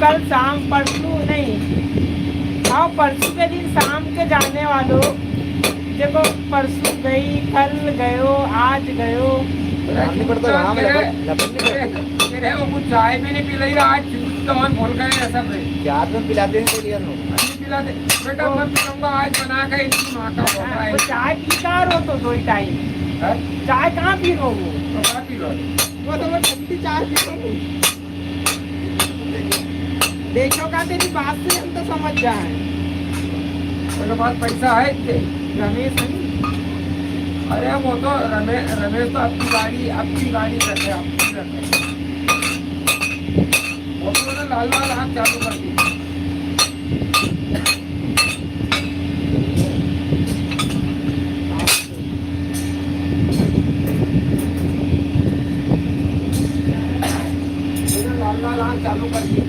कल शाम परसों नहीं, आओ परसों के दिन शाम के जाने वालों। देखो परसों गई, कल गयो, आज गयो। नहीं पड़ता यहाँ में तेरे वो कुछ चाय भी नहीं पी रही आज जूस तो मन भूल गए ऐसा पे चार में पिलाते हैं तो नहीं पिला दे बेटा मैं पीऊंगा आज बना के इसकी माँ का भोपा है। तो चाय पीता रहो तो दो ही टाइम, चाय कहाँ पी रहो वो? तो क्या पी लो वो तो मैं ठंडी चाय पी रहा हूँ। देखो का तेरी बात से हम तो समझ जाए। मेरे पास पैसा है इतने रमेश है? अरे वो तो रमेश तो आपकी गाड़ी करते आपकी करते वो तो मैंने लाल लाल आँख चालू कर दी। लाल लाल आँख चालू कर दी।